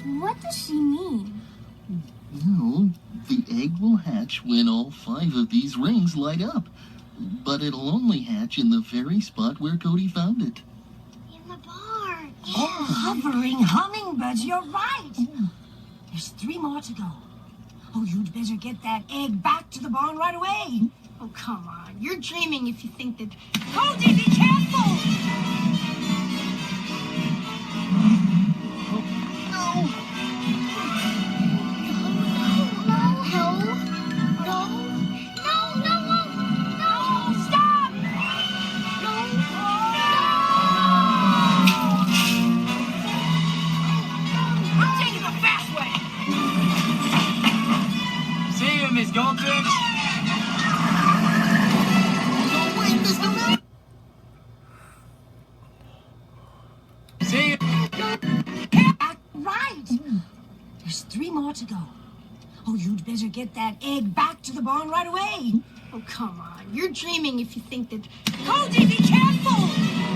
What does she mean? No, the egg will hatch when all 5 of these rings light up. But it'll only hatch in the very spot where Cody found it. In the barn. Oh, hovering hummingbirds, you're right. There's 3 more to go. Oh, you'd better get that egg back to the barn right away. Oh, come on. You're dreaming if you think that... Cody, be careful! Miss Goldfinch. See you. Right. There's 3 more to go. Oh, you'd better get that egg back to the barn right away. Oh, come on. You're dreaming if you think that... Cody, be careful!